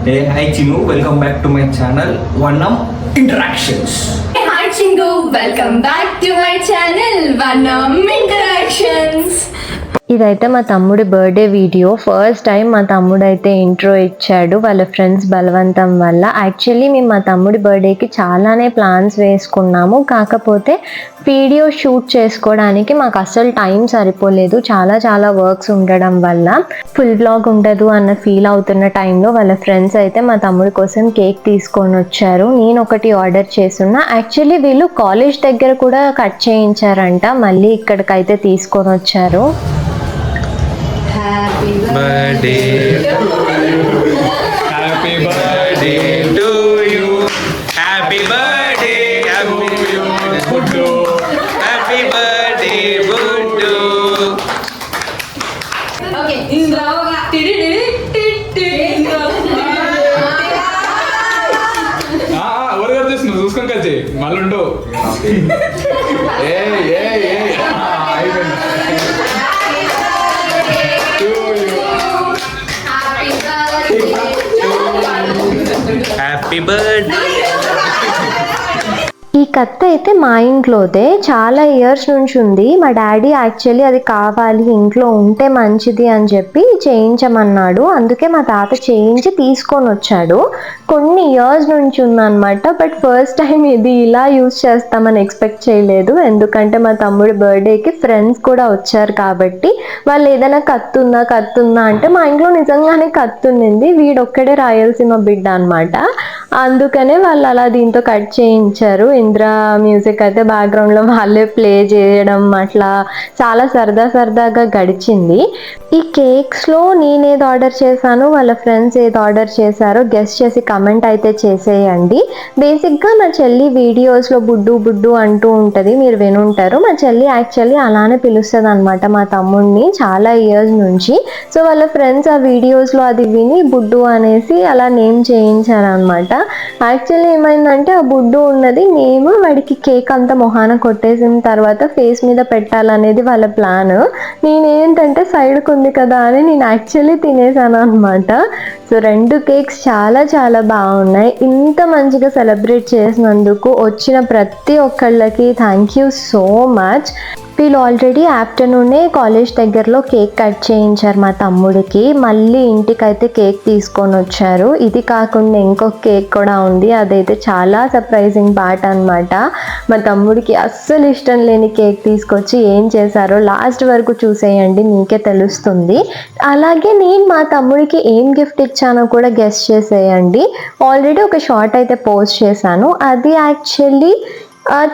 Hey, hi Chinu, welcome back to my channel Vanam Interactions. Hi Chingu, welcome back to my channel Vanam Interactions. ఇదైతే మా తమ్ముడి birthday video. First time మా తమ్ముడు అయితే intro ఇచ్చాడు వాళ్ళ ఫ్రెండ్స్ బలవంతం వల్ల. యాక్చువల్లీ మేము మా తమ్ముడి బర్త్డేకి చాలానే ప్లాన్స్ వేసుకున్నాము, కాకపోతే వీడియో షూట్ చేసుకోవడానికి మాకు అస్సలు టైం సరిపోలేదు. చాలా వర్క్స్ ఉండడం వల్ల ఫుల్ వ్లాగ్ ఉండదు అన్న ఫీల్ అవుతున్న టైంలో వాళ్ళ ఫ్రెండ్స్ అయితే మా తమ్ముడి కోసం కేక్ తీసుకొని వచ్చారు. నేను ఒకటి ఆర్డర్ చేసున్నా. యాక్చువల్లీ వీళ్ళు కాలేజ్ దగ్గర కూడా కట్ చేయించారంట, మళ్ళీ ఇక్కడికైతే తీసుకొని వచ్చారు. Happy Birthday. Happy birthday to you. Happy birthday, happy Buddu. Happy birthday, Buddu. Okay, ఎవరు చేస్తున్నావు చూసుకొని కలిసి మళ్ళీ ఉండవు. Happy birthday. ఈ కత్త అయితే మా ఇంట్లోదే, చాలా ఇయర్స్ నుంచి ఉంది. మా డాడీ యాక్చువల్లీ అది కావాలి ఇంట్లో ఉంటే మంచిది అని చెప్పి చేయించమన్నాడు. అందుకే మా తాత చేయించి తీసుకొని వచ్చాడు. కొన్ని ఇయర్స్ నుంచి ఉందన్నమాట. బట్ ఫస్ట్ టైం ఇది ఇలా యూజ్ చేస్తామని ఎక్స్పెక్ట్ చేయలేదు. ఎందుకంటే మా తమ్ముడి బర్త్డేకి ఫ్రెండ్స్ కూడా వచ్చారు కాబట్టి వాళ్ళు ఏదైనా కత్తుందా అంటే మా ఇంట్లో నిజంగానే కత్తుండింది. వీడొక్కడే రాయలసీమ బిడ్డ అనమాట. అందుకనే వాళ్ళు అలా దీంతో కట్ చేయించారు. ఇంద్ర మ్యూజిక్ అయితే బ్యాక్గ్రౌండ్లో వాళ్ళే ప్లే చేయడం, అట్లా చాలా సరదాగా గడిచింది. ఈ కేక్స్లో నేనేది ఆర్డర్ చేశాను, వాళ్ళ ఫ్రెండ్స్ ఏది ఆర్డర్ చేశారో గెస్ట్ చేసి కమెంట్ అయితే చేసేయండి. బేసిక్గా మా చెల్లి వీడియోస్లో బుడ్డు అంటూ ఉంటుంది, మీరు వినుంటారు. మా చెల్లి యాక్చువల్లీ అలానే పిలుస్తుంది అనమాట మా తమ్ముడిని చాలా ఇయర్స్ నుంచి. సో వాళ్ళ ఫ్రెండ్స్ ఆ వీడియోస్లో అది విని బుడ్డు అనేసి అలా నేమ్ చేయించారనమాట. యాక్చువల్లీ ఏమైందంటే ఆ బుడ్డు ఉన్నది నేమ్ వాడికి కేక్ అంతా మొహాన కొట్టేసిన తర్వాత ఫేస్ మీద పెట్టాలనేది వాళ్ళ ప్లాన్. నేనేంటంటే సైడ్కి ఉంది కదా అని నేను యాక్చువల్లీ తినేసాను అనమాట. సో 2 కేక్స్ చాలా బాగున్నాయి. ఇంత మంచిగా సెలబ్రేట్ చేసినందుకు వచ్చిన ప్రతి ఒక్కళ్ళకి థ్యాంక్ యూ సో మచ్. వీళ్ళు ఆల్రెడీ ఆఫ్టర్నూనే కాలేజ్ దగ్గరలో కేక్ కట్ చేయించారు మా తమ్ముడికి. మళ్ళీ ఇంటికైతే కేక్ తీసుకొని వచ్చారు. ఇది కాకుండా ఇంకొక కేక్ కూడా ఉంది, అదైతే చాలా సర్ప్రైజింగ్ పార్ట్ అనమాట. మా తమ్ముడికి అస్సలు ఇష్టం లేని కేక్ తీసుకొచ్చి ఏం చేశారో లాస్ట్ వరకు చూసేయండి, మీకే తెలుస్తుంది. అలాగే నేను మా తమ్ముడికి ఏం గిఫ్ట్ ఇచ్చానో కూడా గెస్ట్ చేసేయండి. ఆల్రెడీ ఒక షార్ట్ అయితే పోస్ట్ చేశాను, అది యాక్చువల్లీ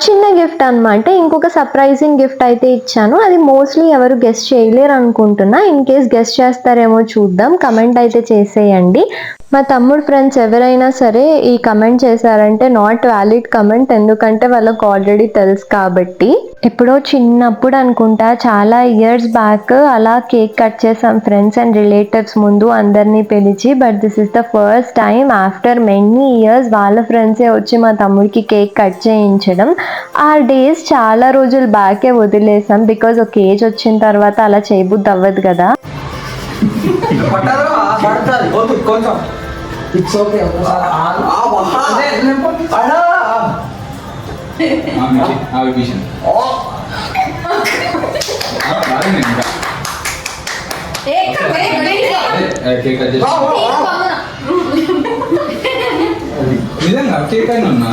చిన్న గిఫ్ట్ అనమాట. ఇంకొక సర్ప్రైజింగ్ గిఫ్ట్ అయితే ఇచ్చాను, అది మోస్ట్లీ ఎవరు గెస్ట్ చేయలేరు అనుకుంటున్నా. ఇన్ కేస్ గెస్ట్ చేస్తారేమో చూద్దాం, కమెంట్ అయితే చేసేయండి. మా తమ్ముడు ఫ్రెండ్స్ ఎవరైనా సరే ఈ కమెంట్ చేశారంటే నాట్ వ్యాలిడ్ కమెంట్, ఎందుకంటే వాళ్ళకు ఆల్రెడీ తెలుసు కాబట్టి. ఎప్పుడో చిన్నప్పుడు అనుకుంటా, చాలా ఇయర్స్ బ్యాక్ అలా కేక్ కట్ చేసాం ఫ్రెండ్స్ అండ్ రిలేటివ్స్ ముందు అందరినీ పిలిచి. But this is the first time after many years వాళ్ళ ఫ్రెండ్సే వచ్చి మా తమ్ముడికి కేక్ కట్ చేయించడం. ఆ డేస్ చాలా రోజులు బ్యాకే వదిలేసాం, బికాజ్ ఒక ఏజ్ వచ్చిన తర్వాత అలా చేయబుద్ధి అవ్వదు కదా. నిజంగా కేక్ అయినా ఉన్నా.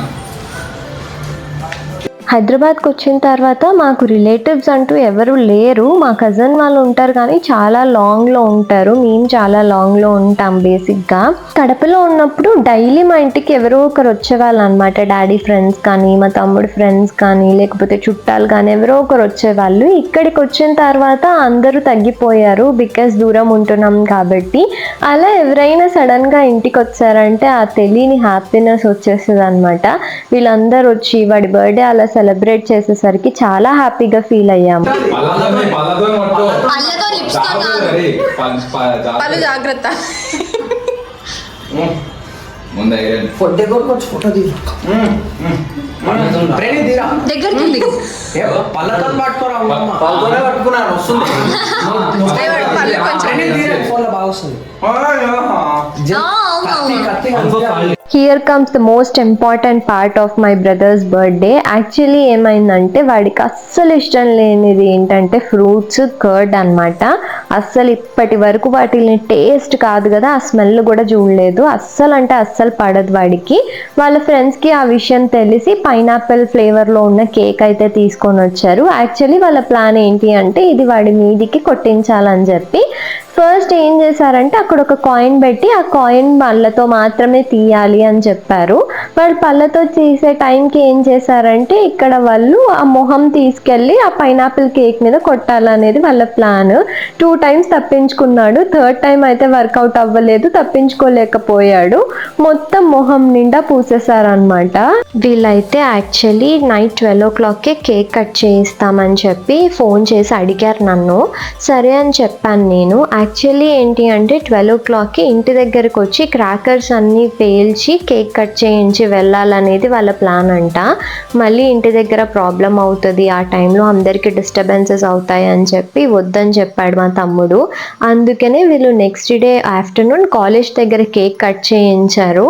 హైదరాబాద్కి వచ్చిన తర్వాత మాకు రిలేటివ్స్ అంటూ ఎవరు లేరు. మా కజిన్ వాళ్ళు ఉంటారు కానీ చాలా లాంగ్లో ఉంటారు, మేము చాలా లాంగ్లో ఉంటాం. బేసిక్గా కడపలో ఉన్నప్పుడు డైలీ మా ఇంటికి ఎవరో ఒకరు వచ్చేవాళ్ళు అనమాట. డాడీ ఫ్రెండ్స్ కానీ మా తమ్ముడు ఫ్రెండ్స్ కానీ లేకపోతే చుట్టాలు కానీ ఎవరో ఒకరు వచ్చేవాళ్ళు. ఇక్కడికి వచ్చిన తర్వాత అందరూ తగ్గిపోయారు, బికాస్ దూరం ఉంటున్నాం కాబట్టి. అలా ఎవరైనా సడన్గా ఇంటికి వచ్చారంటే ఆ తెలియని హ్యాపీనెస్ వచ్చేస్తుంది అనమాట. వీళ్ళందరూ వచ్చి వాడి బర్త్డే అలా సెలబ్రేట్ చేసేసరికి చాలా హ్యాపీగా ఫీల్ అయ్యాము. జాగ్రత్త. Here comes the most important part of my brothers birthday. Actually ఏమైందంటే వాడికి అస్సలు ఇష్టం లేనిది ఏంటంటే ఫ్రూట్స్, కర్డ్ అన్నమాట. అస్సలు ఇప్పటి వరకు వాటిని టేస్ట్ కాదు కదా, ఆ స్మెల్ కూడా చూడలేదు. అస్సలు అంటే అస్సలు పడదు వాడికి. వాళ్ళ ఫ్రెండ్స్కి ఆ విషయం తెలిసి పైనాపిల్ ఫ్లేవర్లో ఉన్న కేక్ అయితే తీసుకొని వచ్చారు. యాక్చువల్లీ వాళ్ళ ప్లాన్ ఏంటి అంటే ఇది వాడి మీదికి కొట్టించాలని చెప్పి ఫస్ట్ ఏం చేశారంటే అక్కడ ఒక కాయిన్ పెట్టి ఆ కాయిన్ పళ్ళతో మాత్రమే తీయాలి అని చెప్పారు. వాళ్ళు పళ్ళతో తీసే టైంకి ఏం చేశారంటే ఇక్కడ వాళ్ళు ఆ మొహం తీసుకెళ్ళి ఆ పైనాపిల్ కేక్ మీద కొట్టాలనేది వాళ్ళ ప్లాన్. 2 times తప్పించుకున్నాడు. 3rd time అయితే వర్కౌట్ అవ్వలేదు, తప్పించుకోలేకపోయాడు. మొత్తం మొహం నిండా పూసేశారనమాట. వీళ్ళైతే యాక్చువల్లీ నైట్ 12 o'clockకే కేక్ కట్ చేయిస్తామని చెప్పి ఫోన్ చేసి అడిగారు నన్ను. సరే అని చెప్పాను నేను. యాక్చువల్లీ ఏంటి అంటే 12 o'clockకి ఇంటి దగ్గరకు వచ్చి క్రాకర్స్ అన్నీ పేల్చి కేక్ కట్ చేయించి వెళ్ళాలనేది వాళ్ళ ప్లాన్ అంట. మళ్ళీ ఇంటి దగ్గర ప్రాబ్లం అవుతుంది, ఆ టైంలో అందరికీ డిస్టర్బెన్సెస్ అవుతాయి అని చెప్పి వద్దని చెప్పాడు మా తమ్ముడు. అందుకనే వీళ్ళు నెక్స్ట్ డే ఆఫ్టర్నూన్ కాలేజ్ దగ్గర కేక్ కట్ చేయించారు.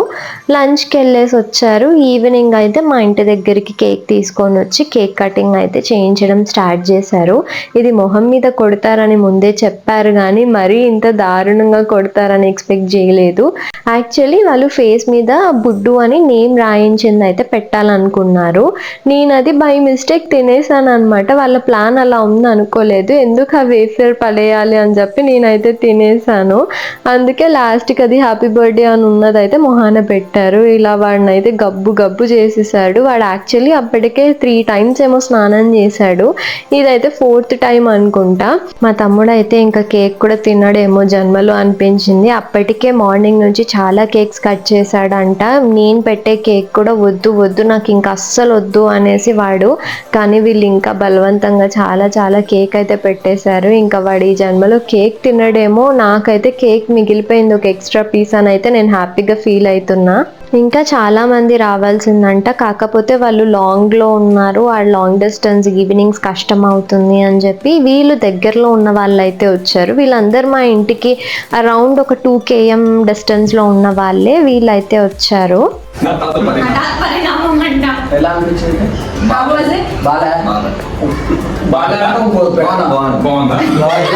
లంచ్కి వెళ్ళేసి వచ్చారు. ఈవినింగ్ అయితే మా ఇంటి దగ్గరికి కేక్ తీసుకొని వచ్చి కేక్ కటింగ్ అయితే చేయించడం స్టార్ట్ చేశారు. ఇది మొహం మీద కొడతారని ముందే చెప్పారు కానీ మరీ ఇంత దారుణంగా కొడతారని ఎక్స్పెక్ట్ చేయలేదు. యాక్చువల్లీ వాళ్ళు ఫేస్ మీద బుడ్డు అని నేమ్ రాయించింది అయితే పెట్టాలనుకున్నారు. నేను అది బై మిస్టేక్ తినేసాను అనమాట. వాళ్ళ ప్లాన్ అలా ఉంది అనుకోలేదు. ఎందుకు ఆ వేఫర్ పడేయాలి అని చెప్పి నేనైతే తినేసాను. అందుకే లాస్ట్కి అది హ్యాపీ బర్త్డే అని ఉన్నదైతే మొహాన పెట్టారు. ఇలా వాడిని అయితే గబ్బు గబ్బు చేసేసాడు. వాడు యాక్చువల్లీ అప్పటికే 3 times ఏమో స్నానం చేశాడు. ఇదైతే 4th time అనుకుంటా. మా తమ్ముడు అయితే ఇంకా కేక్ కూడా తిన్నాడేమో జన్మలో అనిపించింది. అప్పటికే మార్నింగ్ నుంచి చాలా కేక్స్ కట్ చేశాడంట. నేను పెట్టే కేక్ కూడా వద్దు వద్దు నాకు ఇంకా అస్సలు వద్దు అనేసి వాడు. కానీ వీళ్ళు ఇంకా బలవంతంగా చాలా చాలా కేక్ అయితే పెట్టేశారు. ఇంకా వాడు ఈ జన్మలో కేక్ తినడేమో. నాకైతే కేక్ మిగిలిపోయింది ఒక ఎక్స్ట్రా పీస్ అని అయితే నేను హ్యాపీగా ఫీల్ అవుతున్నా. ఇంకా చాలామంది రావాల్సిందంట, కాకపోతే వాళ్ళు లాంగ్లో ఉన్నారు. ఆ లాంగ్ డిస్టెన్స్ ఈవినింగ్స్ కష్టం అవుతుంది అని చెప్పి వీళ్ళు దగ్గరలో ఉన్న వాళ్ళు అయితే వచ్చారు. వీళ్ళందరూ మా ఇంటికి అరౌండ్ ఒక 2 km డిస్టెన్స్లో ఉన్న వాళ్ళే. వీళ్ళైతే వచ్చారు. ఎలా అనిపించింది?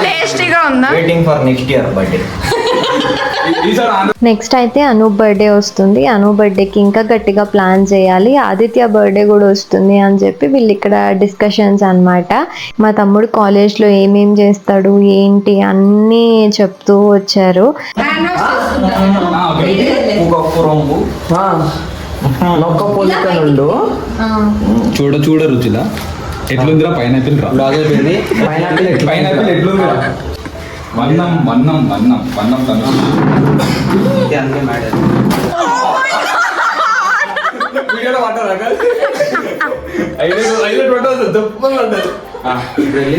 టేస్టీగా ఉందా? Waiting for next year birthday. Next అయితే అను బర్త్డే వస్తుంది. అను బర్త్డేకి ఇంకా గట్టిగా ప్లాన్ చేయాలి. ఆదిత్య బర్త్డే కూడా వస్తుంది అని చెప్పి వీళ్ళు ఇక్కడ డిస్కషన్స్ అన్నమాట. మా తమ్ముడు కాలేజ్లో ఏమేం చేస్తాడు ఏంటి అన్నీ చెప్తూ వచ్చారు. చూడ రుచిలా ఎట్లుందిరా పైనాపిల్ రా పైనాపిల్ ఎట్లుందిరా వన్నం వన్నం వన్నం వన్నం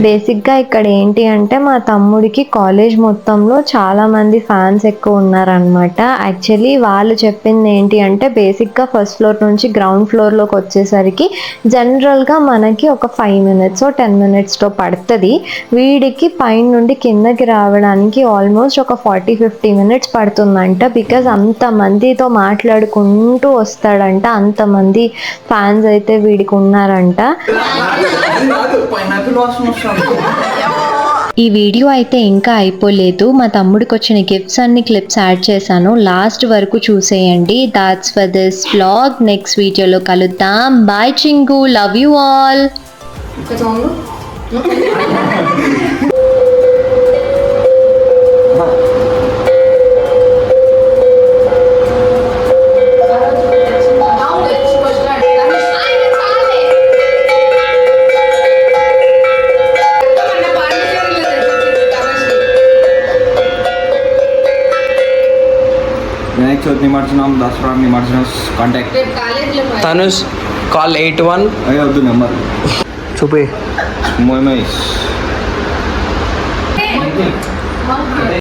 బేసిక్గా ఇక్కడ ఏంటి అంటే మా తమ్ముడికి కాలేజ్ మొత్తంలో చాలా మంది ఫ్యాన్స్ ఎక్కువ ఉన్నారనమాట. యాక్చువల్లీ వాళ్ళు చెప్పింది ఏంటి అంటే బేసిక్గా ఫస్ట్ ఫ్లోర్ నుంచి గ్రౌండ్ ఫ్లోర్లోకి వచ్చేసరికి జనరల్గా మనకి ఒక 5 minutes 10 minutes పడుతుంది. వీడికి పైన నుండి కిందకి రావడానికి ఆల్మోస్ట్ ఒక 40-50 minutes పడుతుందంట. బికాజ్ అంతమందితో మాట్లాడుకుంటూ వస్తాడంట. అంతమంది ఫ్యాన్స్ అయితే వీడికి ఉన్నారంట. ఈ వీడియో అయితే ఇంకా అయిపోలేదు. మా తమ్ముడికి వచ్చిన గిఫ్ట్స్ అన్ని క్లిప్స్ యాడ్ చేశాను, లాస్ట్ వరకు చూసేయండి. That's for this vlog. Next వీడియోలో కలుద్దాం. బాయ్ చింగు, love you all. Vinayaka Chavithi నిమజ్జనం, దసరా నిమజ్జనం కాంటాక్ట్ తనుష్ కాల్ 81 అయ్యే వద్దు నెంబర్ చూపి మోయిమైస్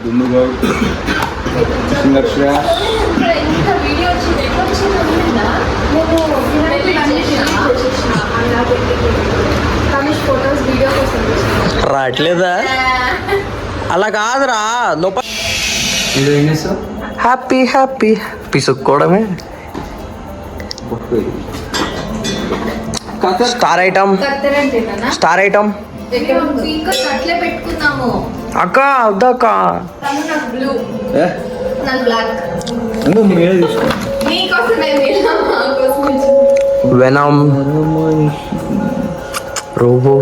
దుందుగౌడ్ సింగర్ శ్రేయాస్. రావట్లేదా? అలా కాదురా లోపల ఏం చేస్తావు? హ్యాపీ హ్యాపీ పిసుక్కోవడమే. స్టార్ ఐటమ్ స్టార్ ఐటమ్ అట్లే పెట్టుకున్నాము. అక్క వద్దక్క. బ్లూ నాకు బ్లాక్ ఎందుకు మీరే తీసుకో. మీకోసమే మా కోసం వెనమ్ రోబో